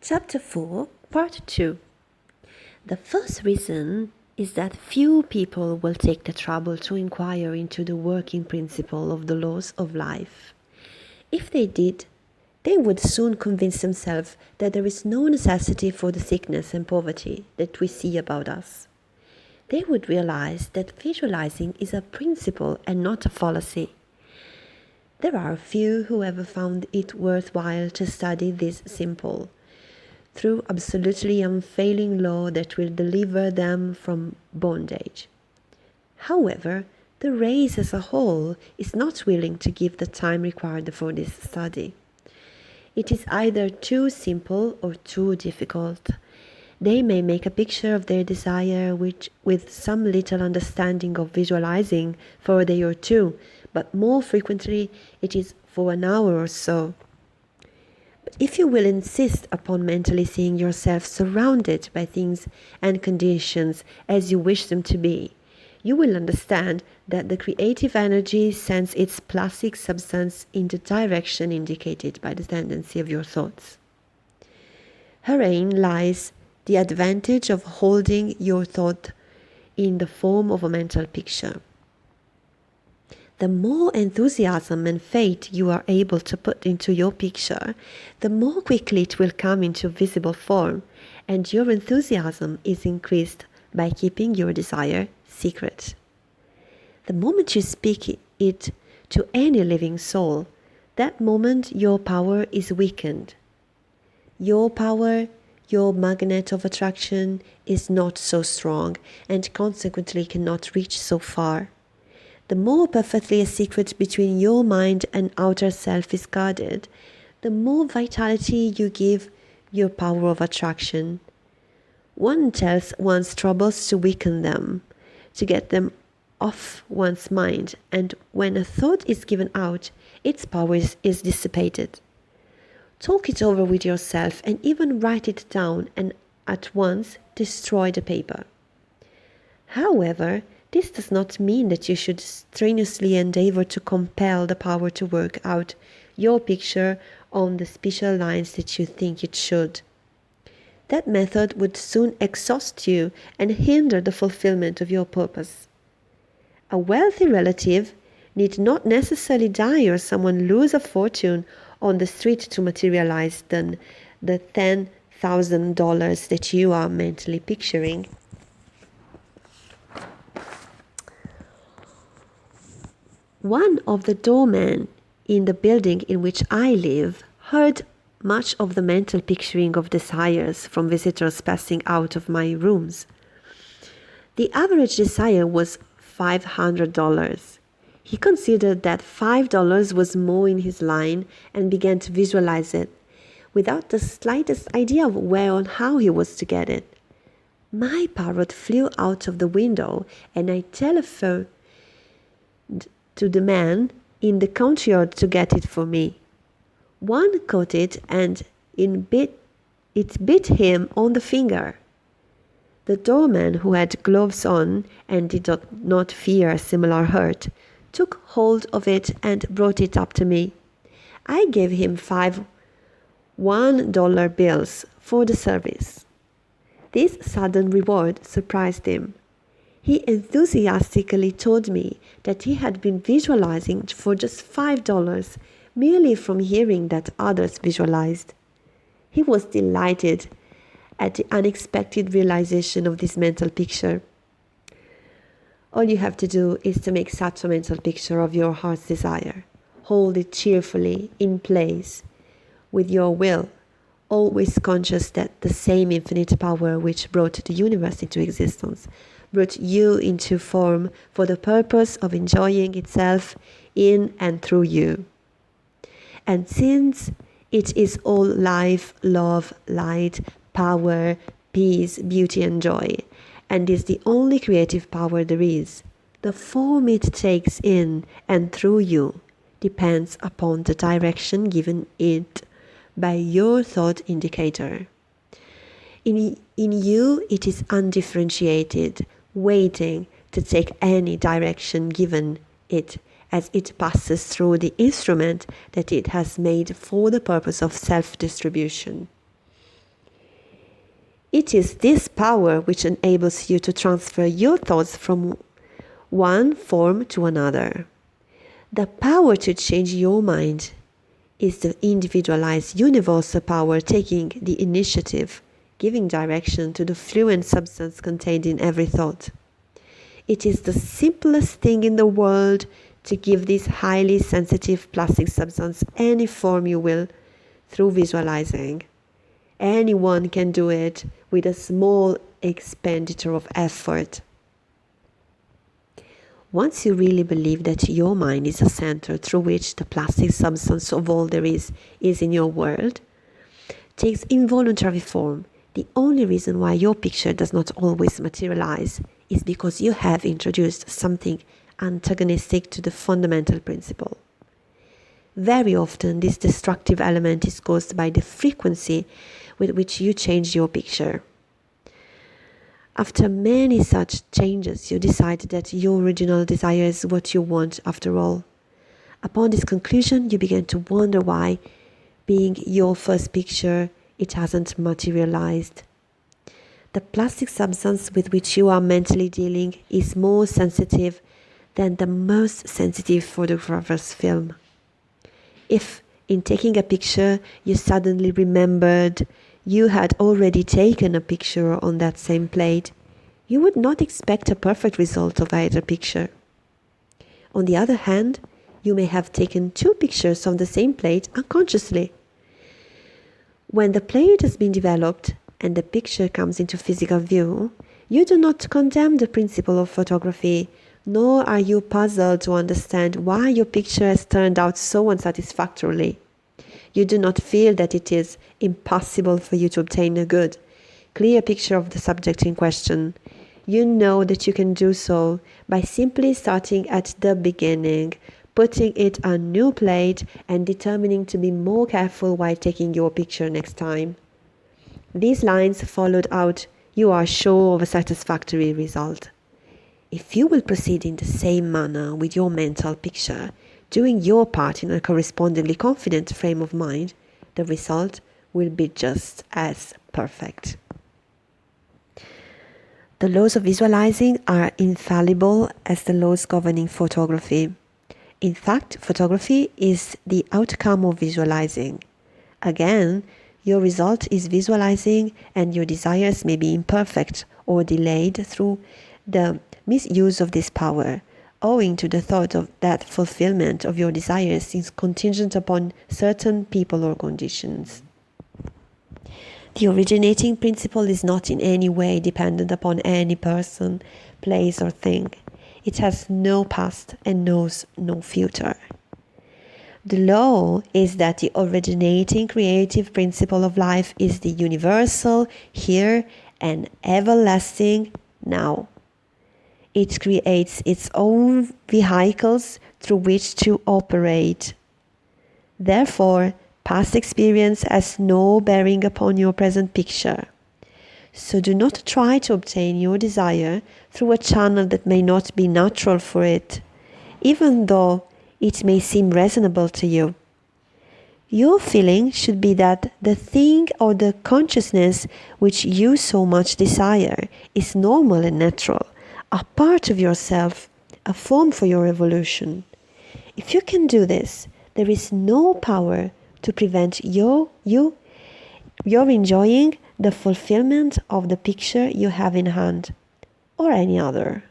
Chapter 4, Part 2. The first reason is that few people will take the trouble to inquire into the working principle of the laws of life. If they did, they would soon convince themselves that there is no necessity for the sickness and poverty that we see about us. They would realize that visualizing is a principle and not a fallacy. There are few who ever found it worthwhile to study this simple, through absolutely unfailing law that will deliver them from bondage. However, the race as a whole is not willing to give the time required for this study. It is either too simple or too difficult. They may make a picture of their desire with some little understanding of visualizing for a day or two, but more frequently it is for an hour or so. But if you will insist upon mentally seeing yourself surrounded by things and conditions as you wish them to be, you will understand that the creative energy sends its plastic substance in the direction indicated by the tendency of your thoughts. Herein lies the advantage of holding your thought in the form of a mental picture. The more enthusiasm and faith you are able to put into your picture, the more quickly it will come into visible form, and your enthusiasm is increased by keeping your desire secret. The moment you speak it to any living soul, that moment your power is weakened. Your power, your magnet of attraction, is not so strong and consequently cannot reach so far. The more perfectly a secret between your mind and outer self is guarded, the more vitality you give your power of attraction. One tells one's troubles to weaken them, to get them off one's mind, and when a thought is given out, its power is dissipated. Talk it over with yourself and even write it down and at once destroy the paper. However, this does not mean that you should strenuously endeavor to compel the power to work out your picture on the special lines that you think it should. That method would soon exhaust you and hinder the fulfillment of your purpose. A wealthy relative need not necessarily die or someone lose a fortune on the street to materialize the $10,000 that you are mentally picturing. One of the doormen in the building in which I live heard much of the mental picturing of desires from visitors passing out of my rooms. The average desire was $500. He considered that $5 was more in his line and began to visualize it, without the slightest idea of where or how he was to get it. My parrot flew out of the window and I telephoned to the man in the courtyard to get it for me. One caught it and it bit him on the finger. The doorman, who had gloves on and did not fear a similar hurt, took hold of it and brought it up to me. I gave him 5 $1 bills for the service. This sudden reward surprised him. He enthusiastically told me that he had been visualizing for just $5 merely from hearing that others visualized. He was delighted at the unexpected realization of this mental picture. All you have to do is to make such a mental picture of your heart's desire. Hold it cheerfully in place with your will, always conscious that the same infinite power which brought the universe into existence brought you into form for the purpose of enjoying itself in and through you. And since it is all life, love, light, power, peace, beauty and joy, and is the only creative power there is, the form it takes in and through you depends upon the direction given it by your thought indicator. In you it is undifferentiated, waiting to take any direction given it as it passes through the instrument that it has made for the purpose of self-distribution. It is this power which enables you to transfer your thoughts from one form to another. The power to change your mind is the individualized universal power taking the initiative, giving direction to the fluent substance contained in every thought. It is the simplest thing in the world to give this highly sensitive plastic substance any form you will through visualizing. Anyone can do it with a small expenditure of effort. Once you really believe that your mind is a center through which the plastic substance of all there is in your world, takes involuntary form, the only reason why your picture does not always materialize is because you have introduced something antagonistic to the fundamental principle. Very often, this destructive element is caused by the frequency with which you change your picture. After many such changes, you decide that your original desire is what you want after all. Upon this conclusion, you begin to wonder why, being your first picture, it hasn't materialized. The plastic substance with which you are mentally dealing is more sensitive than the most sensitive photographer's film. If, in taking a picture, you suddenly remembered you had already taken a picture on that same plate, you would not expect a perfect result of either picture. On the other hand, you may have taken 2 pictures of the same plate unconsciously. When the plate has been developed and the picture comes into physical view, you do not condemn the principle of photography, nor are you puzzled to understand why your picture has turned out so unsatisfactorily. You do not feel that it is impossible for you to obtain a good, clear picture of the subject in question. You know that you can do so by simply starting at the beginning, putting it on a new plate and determining to be more careful while taking your picture next time. These lines followed out, you are sure of a satisfactory result. If you will proceed in the same manner with your mental picture, doing your part in a correspondingly confident frame of mind, the result will be just as perfect. The laws of visualizing are infallible as the laws governing photography. In fact, photography is the outcome of visualizing. Again, your result is visualizing, and your desires may be imperfect or delayed through the misuse of this power, owing to the thought of that fulfillment of your desires is contingent upon certain people or conditions. The originating principle is not in any way dependent upon any person, place, or thing. It has no past and knows no future. The law is that the originating creative principle of life is the universal, here, and everlasting now. It creates its own vehicles through which to operate. Therefore, past experience has no bearing upon your present picture. So do not try to obtain your desire through a channel that may not be natural for it, even though it may seem reasonable to you. Your feeling should be that the thing or the consciousness which you so much desire is normal and natural, a part of yourself, a form for your evolution. If you can do this, there is no power to prevent your enjoying the fulfillment of the picture you have in hand, or any other.